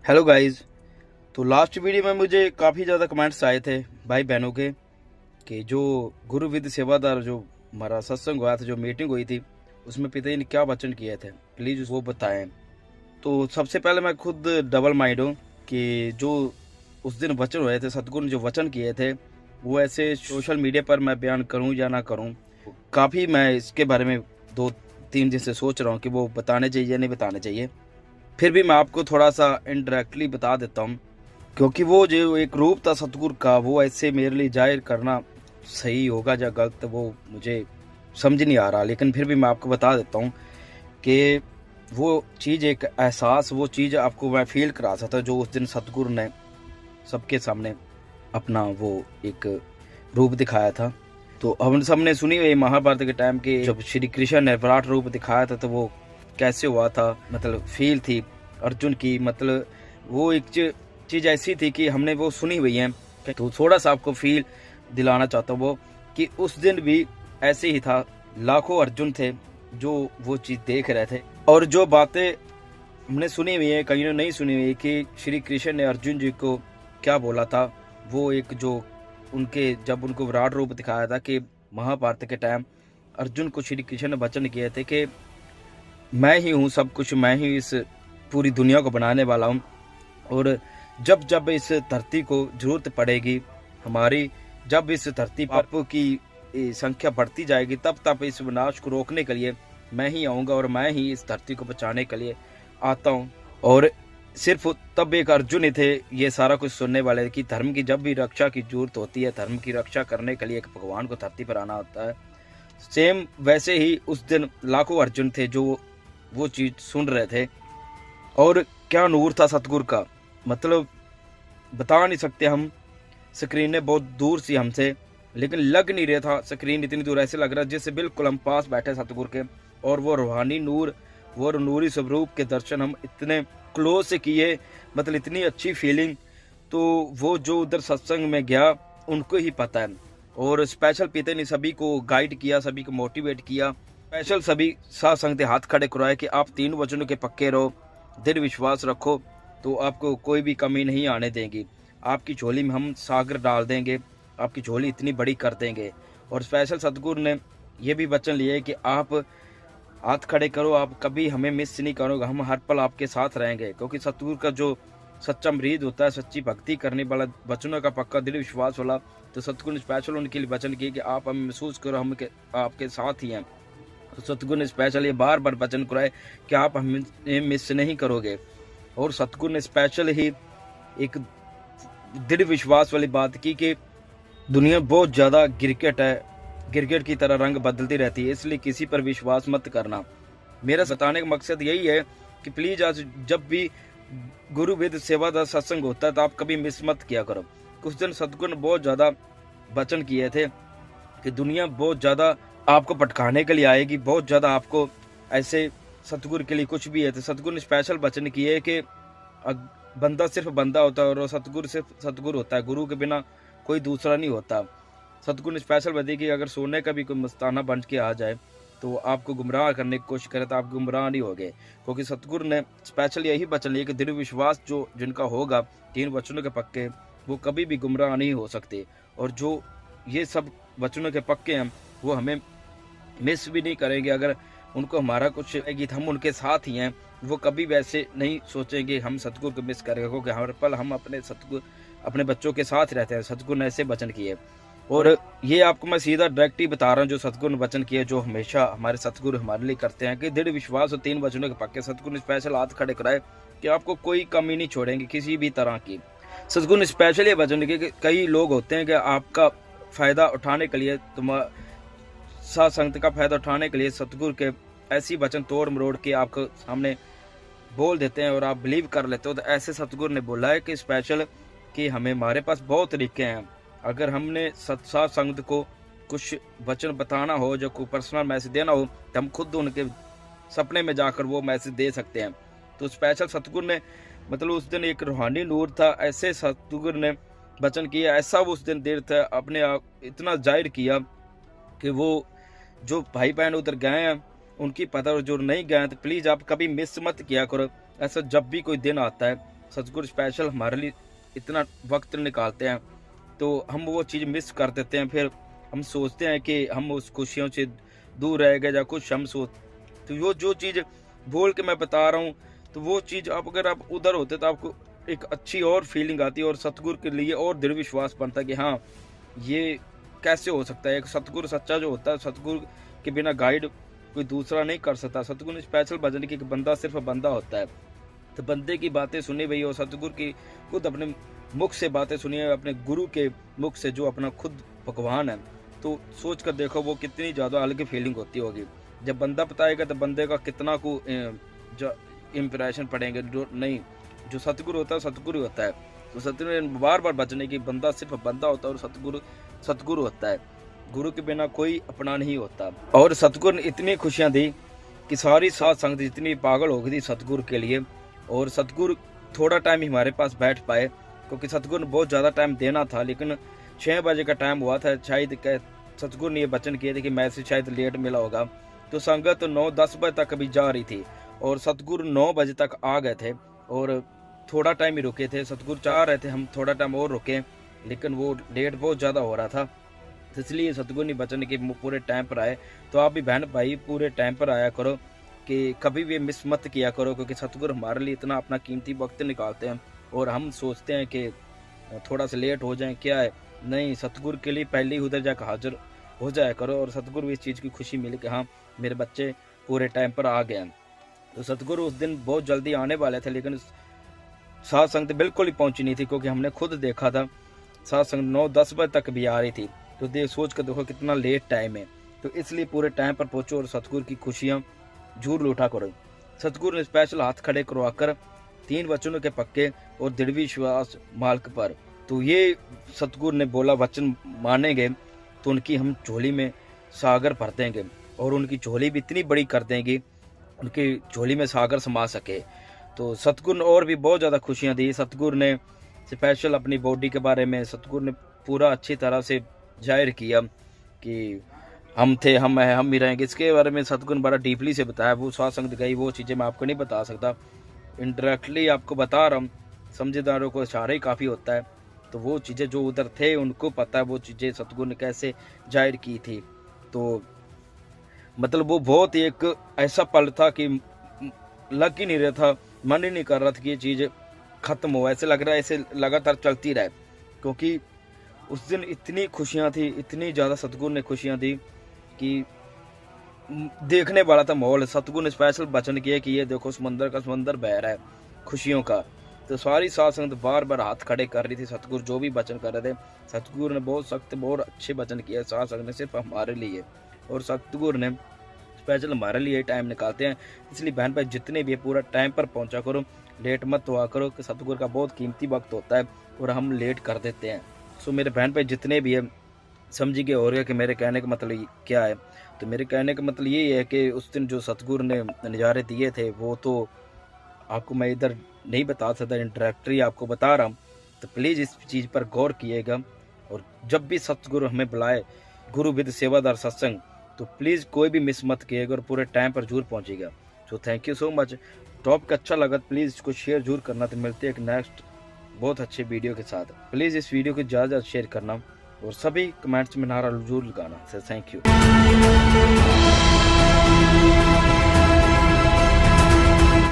Hello guys. तो last video में मुझे काफ़ी ज़्यादा कमेंट्स आए थे भाई बहनों के कि जो गुरु विद सेवादार जो हमारा सत्संग हुआ था, जो मीटिंग हुई थी, उसमें पिताजी ने क्या वचन किए थे, प्लीज़ वो बताएं। तो सबसे पहले मैं खुद डबल माइंड हूँ कि जो उस दिन वचन हुए थे, सतगुरु ने जो वचन किए थे, वो ऐसे सोशल मीडिया पर मैं बयान करूँ या ना करूँ। काफ़ी मैं इसके बारे में 2-3 दिन से सोच रहा हूँ कि वो बताने चाहिए या नहीं बताने चाहिए। फिर भी मैं आपको थोड़ा सा इनडायरेक्टली बता देता हूँ, क्योंकि वो जो एक रूप था सतगुरु का, वो ऐसे मेरे लिए जाहिर करना सही होगा या गलत, वो मुझे समझ नहीं आ रहा। लेकिन फिर भी मैं आपको बता देता हूँ कि वो चीज़, एक एहसास, वो चीज़ आपको मैं फील करा सकता जो उस दिन सतगुरु ने सबके सामने अपना वो एक रूप दिखाया था। तो हम सबने सुनी हुई महाभारत के टाइम के जब श्री कृष्ण ने विराट रूप दिखाया था, तो वो कैसे हुआ था, मतलब फील थी अर्जुन की। मतलब वो एक चीज़ ऐसी थी कि हमने वो सुनी हुई है, तो थोड़ा सा आपको फील दिलाना चाहता हूँ वो कि उस दिन भी ऐसे ही था। लाखों अर्जुन थे जो वो चीज़ देख रहे थे, और जो बातें हमने सुनी हुई है, कहीं ने नहीं सुनी हुई है कि श्री कृष्ण ने अर्जुन जी को क्या बोला था। वो एक जो उनके जब उनको विराट रूप दिखाया था कि महाभारत के टाइम अर्जुन को श्री कृष्ण ने वचन किए थे कि मैं ही हूँ सब कुछ, मैं ही इस पूरी दुनिया को बनाने वाला हूँ, और जब जब इस धरती को जरूरत पड़ेगी हमारी, जब इस धरती पर की संख्या बढ़ती जाएगी, तब तब इस विनाश को रोकने के लिए मैं ही आऊँगा, और मैं ही इस धरती को बचाने के लिए आता हूँ। और सिर्फ तब एक अर्जुन ही थे ये सारा कुछ सुनने वाले कि धर्म की जब भी रक्षा की जरूरत होती है, धर्म की रक्षा करने के लिए एक भगवान को धरती पर आना होता है। सेम वैसे ही उस दिन लाखों अर्जुन थे जो वो चीज़ सुन रहे थे। और क्या नूर था सतगुरु का, मतलब बता नहीं सकते हम। स्क्रीन बहुत दूर सी हमसे, लेकिन लग नहीं रहा था स्क्रीन इतनी दूर, ऐसे लग रहा जैसे बिल्कुल हम पास बैठे सतगुरु के। और वो रूहानी नूर, वो नूरी स्वरूप के दर्शन हम इतने क्लोज से किए, मतलब इतनी अच्छी फीलिंग। तो वो जो उधर सत्संग में गया उनको ही पता है। और स्पेशल पिता ने सभी को गाइड किया, सभी को मोटिवेट किया, स्पेशल सभी साथ संग हाथ खड़े कराए कि आप 3 वचनों के पक्के रहो, दृढ़ विश्वास रखो, तो आपको कोई भी कमी नहीं आने देंगी। आपकी झोली में हम सागर डाल देंगे, आपकी झोली इतनी बड़ी कर देंगे। और स्पेशल सतगुरु ने ये भी वचन लिए कि आप हाथ खड़े करो, आप कभी हमें मिस नहीं करोगे, हम हर पल आपके साथ रहेंगे। क्योंकि सतगुरु का जो सच्चा मरीद होता है, सच्ची भक्ति करने वाला, वचनों का पक्का दृढ़ विश्वास वाला, तो सतगुरु ने स्पेशल उनके लिए वचन किए कि आप हमें महसूस करो, हम आपके साथ ही हैं। तो सतगुरु ने स्पेशल ये बार बार वचन कराए कि आप हमें मिस नहीं करोगे। और सतगुरु ने स्पेशल ही एक दृढ़ विश्वास वाली बात की कि दुनिया बहुत ज़्यादा गिरगिट है, गिरगिट की तरह रंग बदलती रहती है, इसलिए किसी पर विश्वास मत करना। मेरा बताने का मकसद यही है कि प्लीज़ आज जब भी गुरु वेद सेवादार सत्संग होता है तो आप कभी मिस मत किया करो। कुछ दिन सतगुरु ने बहुत ज़्यादा वचन किए थे कि दुनिया बहुत ज़्यादा आपको भटकाने के लिए आएगी, बहुत ज़्यादा आपको ऐसे सतगुरु के लिए कुछ भी है। तो सतगुरु ने स्पेशल वचन किए कि बंदा सिर्फ बंदा होता है और सतगुरु सिर्फ सतगुरु होता है, गुरु के बिना कोई दूसरा नहीं होता। सतगुरु ने स्पेशल बताया कि अगर सोने का भी कोई मस्ताना बन के आ जाए तो आपको गुमराह करने की कोशिश करे तो आप गुमराह नहीं होगे। क्योंकि सतगुरु ने स्पेशल यही वचन लिया कि दृढ़ विश्वास जो जिनका होगा 3 वचनों के पक्के, वो कभी भी गुमराह नहीं हो सकते। और जो ये सब वचनों के पक्के हैं वो हमें मिस भी नहीं करेंगे। अगर उनको हमारा कुछ गीत, हम उनके साथ ही हैं, वो कभी वैसे नहीं सोचेंगे हम सतगुरु को मिस करेंगे, क्योंकि हर पल हम अपने सतगुरु, अपने बच्चों के साथ रहते हैं। सतगुरु ने ऐसे वचन किए, और ये आपको मैं सीधा डायरेक्ट ही बता रहा हूँ जो सतगुरु ने वचन किए, जो हमेशा हमारे सतगुरु हमारे लिए करते हैं कि दृढ़ विश्वास और 3 वचनों के पक्के। सतगुरु ने स्पेशल हाथ खड़े कराए कि आपको कोई कमी नहीं छोड़ेंगे किसी भी तरह की। सतगुरु ने स्पेशल ये वचन किए कि कई लोग होते हैं कि आपका फ़ायदा उठाने के लिए, साथ संगत का फायदा उठाने के लिए सतगुरु के ऐसी वचन तोड़ मरोड़ के आपको सामने बोल देते हैं और आप बिलीव कर लेते हो। तो ऐसे सतगुरु ने बोला है कि स्पेशल कि हमारे पास बहुत तरीके हैं। अगर हमने साथ संगत को कुछ वचन बताना हो, जो कोई पर्सनल मैसेज देना हो, तो हम खुद उनके सपने में जाकर वो मैसेज दे सकते हैं। तो स्पेशल सतगुरु ने, मतलब उस दिन एक रूहानी नूर था, ऐसे सतगुरु ने वचन किया, ऐसा वो उस दिन देर था, अपने आप इतना जाहिर किया कि वो जो भाई बहन उधर गए हैं उनकी पता, और जो नहीं गए तो प्लीज़ आप कभी मिस मत किया करो। ऐसा जब भी कोई दिन आता है सतगुरु स्पेशल हमारे लिए इतना वक्त निकालते हैं तो हम वो चीज़ मिस कर देते हैं। फिर हम सोचते हैं कि हम उस खुशियों से दूर रह गए या कुछ हम सोच, तो वो जो चीज़ बोल के मैं बता रहा हूँ, तो वो चीज़ आप अगर आप उधर होते तो आपको एक अच्छी और फीलिंग आती है और सतगुरु के लिए और दृढ़ विश्वास बनता है कि हाँ, ये कैसे हो सकता है। एक सतगुरु सच्चा जो होता है, सतगुरु के बिना गाइड कोई दूसरा नहीं कर सकता। सतगुरु स्पेशल भजन की बंदा सिर्फ बंदा होता है, तो बंदे की बातें सुनी भई, और सतगुरु की खुद अपने मुख से बातें सुनिए, अपने गुरु के मुख से जो अपना खुद भगवान है, तो सोच कर देखो वो कितनी ज़्यादा अलग फीलिंग होती होगी। जब बंदा बताएगा तो बंदे का कितना को इम्प्रेशन पड़ेंगे। जो नहीं, जो सतगुरु होता है सतगुरु होता है। तो सतगुरु ने बार बार बचने की, बंदा सिर्फ बंदा होता है और सतगुरु सतगुरु होता है। गुरु के बिना कोई अपना नहीं होता। और सतगुरु ने इतनी खुशियाँ दी कि सारी साध संगत जितनी पागल हो गई थी सतगुरु के लिए। और सतगुरु थोड़ा टाइम ही हमारे पास बैठ पाए, क्योंकि सतगुरु ने बहुत ज़्यादा टाइम देना था, लेकिन 6 बजे का टाइम हुआ था। शायद सतगुरु ने ये वचन किए थे कि मैसेज शायद लेट मिला होगा, तो संगत 9-10 बजे तक अभी जा रही थी और सतगुरु 9 बजे तक आ गए थे और थोड़ा टाइम ही रुके थे। सतगुरु चाह रहे थे हम थोड़ा टाइम और रुकें, लेकिन वो लेट बहुत ज़्यादा हो रहा था, इसलिए सतगुरु ने वचन के पूरे टाइम पर आए। तो आप भी बहन भाई पूरे टाइम पर आया करो, कि कभी भी मिस मत किया करो, क्योंकि सतगुरु हमारे लिए इतना अपना कीमती वक्त निकालते हैं और हम सोचते हैं कि थोड़ा सा लेट हो जाए, क्या है, नहीं, सतगुरु के लिए पहले ही उधर जाकर हाजिर हो जाया करो। और सतगुरु इस चीज़ की खुशी मिली कि हाँ, मेरे बच्चे पूरे टाइम पर आ गए। तो सतगुरु उस दिन बहुत जल्दी आने वाले थे, लेकिन साध संगत बिल्कुल ही पहुंची नहीं थी, क्योंकि हमने खुद देखा था साध संगत 9-10 बजे तक भी आ रही थी। तो सोच कर देखो कितना लेट टाइम है। तो इसलिए पूरे टाइम पर पहुंचो और सतगुरु की खुशियाँ झूर लूटा करो। सतगुरु ने स्पेशल हाथ खड़े करवाकर 3 वचनों के पक्के और दृढ़ विश्वास मालिक पर। तो ये सतगुरु ने बोला वचन मानेंगे तो उनकी हम झोली में सागर भर देंगे और उनकी झोली भी इतनी बड़ी कर देंगे, उनकी झोली में सागर समा सके। तो सतगुरु ने और भी बहुत ज़्यादा खुशियाँ दी। सतगुरु ने स्पेशल अपनी बॉडी के बारे में सतगुरु ने पूरा अच्छी तरह से जाहिर किया कि हम थे, हम हैं, हम ही रहेंगे। इसके बारे में सतगुरु ने बड़ा डीपली से बताया। वो साध संगत गई, वो चीज़ें मैं आपको नहीं बता सकता, इनडायरेक्टली आपको बता रहा हूँ। समझदारों को इशारा ही काफ़ी होता है। तो वो चीज़ें जो उधर थे उनको पता है वो चीज़ें सतगुरु ने कैसे जाहिर की थी। तो मतलब वो बहुत ही एक ऐसा पल था कि लग ही नहीं रहा था, मन ही नहीं कर रहा था कि ये चीज़ ख़त्म हो। ऐसे लग रहा है ऐसे लगातार चलती रहे, क्योंकि उस दिन इतनी खुशियाँ थी, इतनी ज़्यादा सतगुरु ने खुशियाँ दी कि देखने वाला था माहौल। सतगुरु ने स्पेशल वचन किया कि ये देखो समंदर का समंदर बह रहा है खुशियों का। तो सारी साध संगत बार बार हाथ खड़े कर रही थी। सतगुरु जो भी वचन कर रहे थे, सतगुरु ने बहुत सख्त बहुत अच्छे वचन किए साध संगत ने सिर्फ हमारे लिए। और सतगुरु ने स्पेशल हमारे लिए टाइम निकालते हैं। इसलिए बहन भाई जितने भी पूरा टाइम पर पहुंचा करो, लेट मत हुआ करो, कि सतगुरु का बहुत कीमती वक्त होता है और हम लेट कर देते हैं। सो मेरे बहन भाई जितने भी है समझ गए हो रहे कि मेरे कहने का मतलब क्या है। तो मेरे कहने का मतलब यही है कि उस दिन जो सतगुरु ने नज़ारे दिए थे वो तो आपको मैं इधर नहीं बता सकता, इंटरेक्टरी आपको बता रहा हूँ। तो प्लीज़ इस चीज़ पर गौर किएगा। और जब भी सतगुरु हमें बुलाए गुरु विद सेवादार सत्संग, तो प्लीज़ कोई भी मिस मत किएगा और पूरे टाइम पर जरूर पहुँचेगा। So thank you so much. Topic अच्छा लगा प्लीज़ इसको शेयर जरूर करना। तो मिलते हैं एक नेक्स्ट बहुत अच्छे वीडियो के साथ। प्लीज़ इस वीडियो को ज़्यादा शेयर करना और सभी कमेंट्स में नारा जरूर लगाना। Sir thank you.